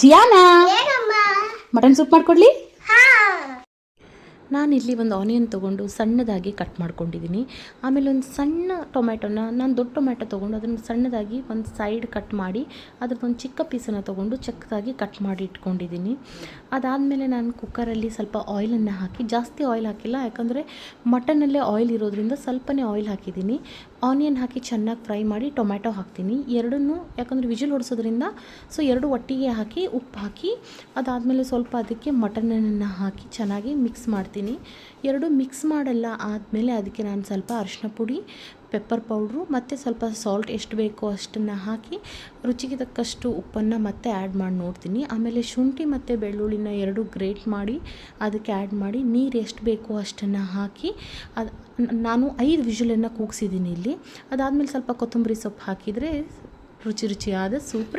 ಜಿಯಾನಾ mutton soup ಮಾಡ್ಕೊಡ್ಲಿ. ನಾನಿಲ್ಲಿ ಒಂದು onion ತೊಗೊಂಡು ಸಣ್ಣದಾಗಿ ಕಟ್ ಮಾಡ್ಕೊಂಡಿದ್ದೀನಿ. ಆಮೇಲೆ ಒಂದು ಸಣ್ಣ ಟೊಮ್ಯಾಟೊನ, ನಾನು ದೊಡ್ಡ ಟೊಮ್ಯಾಟೊ ತೊಗೊಂಡು ಅದನ್ನು ಸಣ್ಣದಾಗಿ ಒಂದು ಸೈಡ್ ಕಟ್ ಮಾಡಿ ಅದ್ರದ್ದೊಂದು ಚಿಕ್ಕ ಪೀಸನ್ನು ತೊಗೊಂಡು ಚಿಕ್ಕದಾಗಿ ಕಟ್ ಮಾಡಿ ಇಟ್ಕೊಂಡಿದ್ದೀನಿ. ಅದಾದಮೇಲೆ ನಾನು ಕುಕ್ಕರಲ್ಲಿ ಸ್ವಲ್ಪ ಆಯಿಲನ್ನು ಹಾಕಿ, ಜಾಸ್ತಿ ಆಯಿಲ್ ಹಾಕಿಲ್ಲ ಯಾಕಂದರೆ ಮಟನಲ್ಲೇ ಆಯಿಲ್ ಇರೋದ್ರಿಂದ ಸ್ವಲ್ಪನೇ ಆಯಿಲ್ ಹಾಕಿದ್ದೀನಿ. ಆನಿಯನ್ ಹಾಕಿ ಚೆನ್ನಾಗಿ ಫ್ರೈ ಮಾಡಿ ಟೊಮ್ಯಾಟೊ ಹಾಕ್ತೀನಿ. ಎರಡನ್ನೂ ಯಾಕಂದರೆ ವಿಜಿಲ್ ಹೊಡಿಸೋದ್ರಿಂದ ಎರಡು ಒಟ್ಟಿಗೆ ಹಾಕಿ ಉಪ್ಪು ಹಾಕಿ ಅದಾದಮೇಲೆ ಸ್ವಲ್ಪ ಅದಕ್ಕೆ ಮಟನನ್ನು ಹಾಕಿ ಚೆನ್ನಾಗಿ ಮಿಕ್ಸ್ ಮಾಡ್ತೀನಿ. ಎರಡು ಮಿಕ್ಸ್ ಮಾಡಲ್ಲ ಆದಮೇಲೆ ಅದಕ್ಕೆ ನಾನು ಸ್ವಲ್ಪ ಅರಿಶಿನ ಪುಡಿ, ಪೆಪ್ಪರ್ ಪೌಡ್ರು ಮತ್ತು ಸ್ವಲ್ಪ ಸಾಲ್ಟ್ ಎಷ್ಟು ಬೇಕೋ ಅಷ್ಟನ್ನು ಹಾಕಿ ರುಚಿಗೆ ತಕ್ಕಷ್ಟು ಉಪ್ಪನ್ನು ಮತ್ತೆ ಆ್ಯಡ್ ಮಾಡಿ ನೋಡ್ತೀನಿ. ಆಮೇಲೆ ಶುಂಠಿ ಮತ್ತು ಬೆಳ್ಳುಳ್ಳಿನ ಎರಡು ಗ್ರೇಟ್ ಮಾಡಿ ಅದಕ್ಕೆ ಆ್ಯಡ್ ಮಾಡಿ ನೀರು ಎಷ್ಟು ಬೇಕೋ ಅಷ್ಟನ್ನು ಹಾಕಿ ನಾನು 5 ವಿಷಲನ್ನು ಕೂಗಿಸಿದ್ದೀನಿ ಇಲ್ಲಿ. ಅದಾದಮೇಲೆ ಸ್ವಲ್ಪ ಕೊತ್ತಂಬರಿ ಸೊಪ್ಪು ಹಾಕಿದರೆ ರುಚಿಯಾದ ಸೂಪ್